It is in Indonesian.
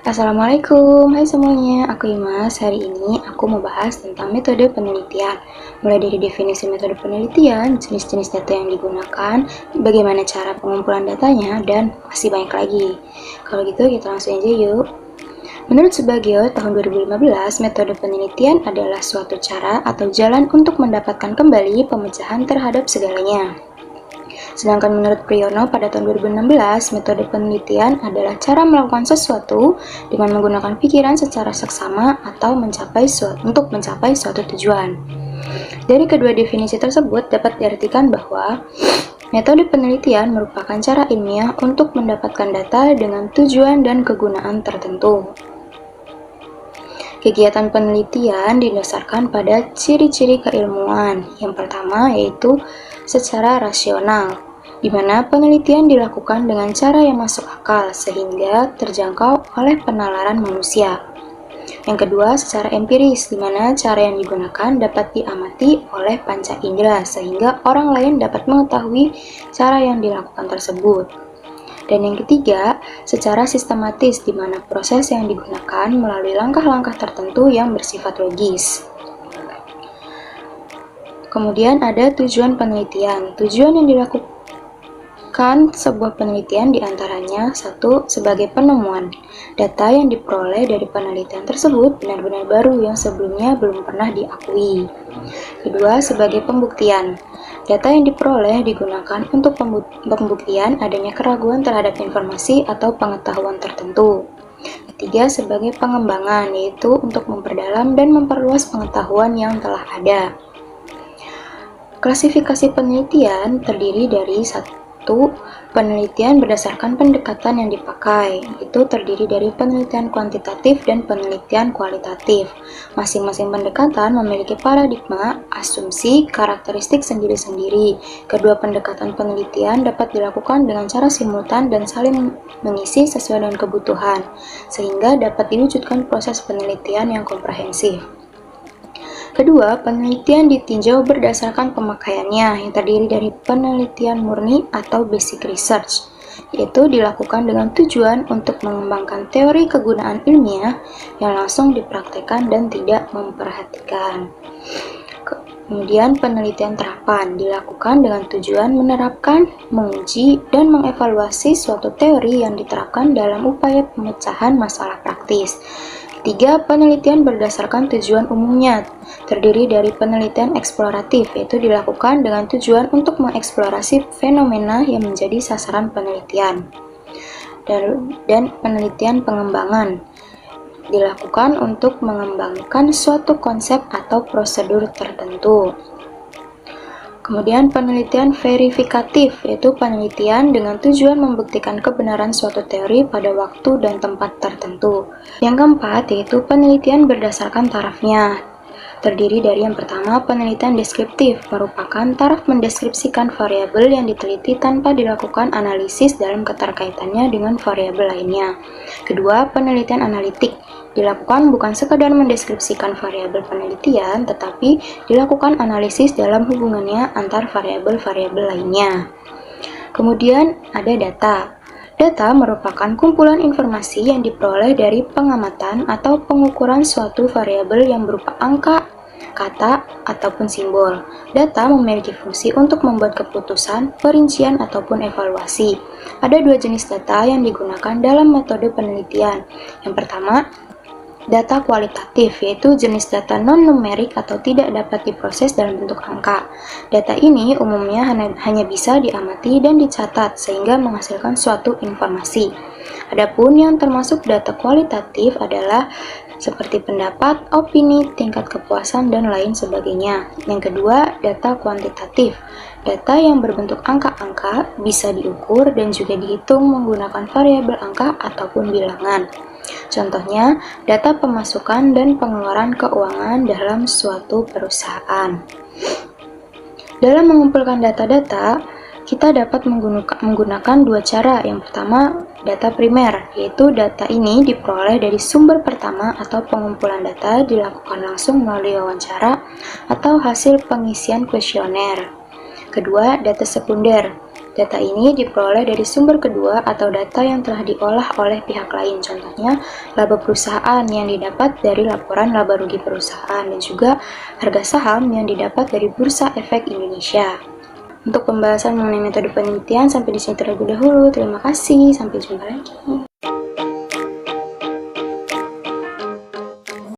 Assalamualaikum, hai semuanya, aku Imas. Hari ini aku mau bahas tentang metode penelitian. Mulai dari definisi metode penelitian, jenis-jenis data yang digunakan, bagaimana cara pengumpulan datanya, dan masih banyak lagi. Kalau gitu kita langsung aja yuk. Menurut Subagio, tahun 2015, metode penelitian adalah suatu cara atau jalan untuk mendapatkan kembali pemecahan terhadap segalanya. Sedangkan menurut Priyono pada tahun 2016, metode penelitian adalah cara melakukan sesuatu dengan menggunakan pikiran secara seksama atau untuk mencapai suatu tujuan. Dari kedua definisi tersebut dapat diartikan bahwa metode penelitian merupakan cara ilmiah untuk mendapatkan data dengan tujuan dan kegunaan tertentu. Kegiatan penelitian didasarkan pada ciri-ciri keilmuan. Yang pertama yaitu secara rasional, di mana penelitian dilakukan dengan cara yang masuk akal sehingga terjangkau oleh penalaran manusia. Yang kedua, secara empiris, di mana cara yang digunakan dapat diamati oleh panca indera sehingga orang lain dapat mengetahui cara yang dilakukan tersebut. Dan yang ketiga, secara sistematis, di mana proses yang digunakan melalui langkah-langkah tertentu yang bersifat logis. Kemudian ada tujuan penelitian. Tujuan yang dilakukan sebuah penelitian diantaranya satu, sebagai penemuan. Data yang diperoleh dari penelitian tersebut benar-benar baru yang sebelumnya belum pernah diakui. Kedua, sebagai pembuktian. Data yang diperoleh digunakan untuk pembuktian adanya keraguan terhadap informasi atau pengetahuan tertentu. Ketiga, sebagai pengembangan, yaitu untuk memperdalam dan memperluas pengetahuan yang telah ada. Klasifikasi penelitian terdiri dari satu, penelitian berdasarkan pendekatan yang dipakai, itu terdiri dari penelitian kuantitatif dan penelitian kualitatif. Masing-masing pendekatan memiliki paradigma, asumsi, karakteristik sendiri-sendiri. Kedua pendekatan penelitian dapat dilakukan dengan cara simultan dan saling mengisi sesuai dengan kebutuhan, sehingga dapat diwujudkan proses penelitian yang komprehensif. Kedua, penelitian ditinjau berdasarkan pemakaiannya yang terdiri dari penelitian murni atau basic research, yaitu dilakukan dengan tujuan untuk mengembangkan teori kegunaan ilmiah yang langsung dipraktekkan dan tidak memperhatikan. Kemudian penelitian terapan dilakukan dengan tujuan menerapkan, menguji, dan mengevaluasi suatu teori yang diterapkan dalam upaya pemecahan masalah praktis. Ketiga, penelitian berdasarkan tujuan umumnya, terdiri dari penelitian eksploratif, yaitu dilakukan dengan tujuan untuk mengeksplorasi fenomena yang menjadi sasaran penelitian. Dan penelitian pengembangan dilakukan untuk mengembangkan suatu konsep atau prosedur tertentu. Kemudian penelitian verifikatif, yaitu penelitian dengan tujuan membuktikan kebenaran suatu teori pada waktu dan tempat tertentu. Yang keempat yaitu penelitian berdasarkan tarafnya. Terdiri dari yang pertama, penelitian deskriptif, merupakan taraf mendeskripsikan variabel yang diteliti tanpa dilakukan analisis dalam keterkaitannya dengan variabel lainnya. Kedua, penelitian analitik, dilakukan bukan sekadar mendeskripsikan variabel penelitian, tetapi dilakukan analisis dalam hubungannya antar variabel-variabel lainnya. Kemudian ada data. Data merupakan kumpulan informasi yang diperoleh dari pengamatan atau pengukuran suatu variabel yang berupa angka, kata, ataupun simbol. Data memiliki fungsi untuk membuat keputusan, perincian, ataupun evaluasi. Ada dua jenis data yang digunakan dalam metode penelitian. Yang pertama, data kualitatif, yaitu jenis data non-numerik atau tidak dapat diproses dalam bentuk angka. Data ini umumnya hanya bisa diamati dan dicatat sehingga menghasilkan suatu informasi. Adapun yang termasuk data kualitatif adalah seperti pendapat, opini, tingkat kepuasan, dan lain sebagainya. Yang kedua, data kuantitatif. Data yang berbentuk angka-angka bisa diukur dan juga dihitung menggunakan variabel angka ataupun bilangan. Contohnya, data pemasukan dan pengeluaran keuangan dalam suatu perusahaan. Dalam mengumpulkan data-data, kita dapat menggunakan dua cara. Yang pertama, data primer, yaitu data ini diperoleh dari sumber pertama atau pengumpulan data dilakukan langsung melalui wawancara atau hasil pengisian kuesioner. Kedua, data sekunder. Data ini diperoleh dari sumber kedua atau data yang telah diolah oleh pihak lain. Contohnya, laba perusahaan yang didapat dari laporan laba rugi perusahaan dan juga harga saham yang didapat dari Bursa Efek Indonesia. Untuk pembahasan mengenai metode penelitian sampai di sini terlebih dahulu. Terima kasih, sampai jumpa lagi.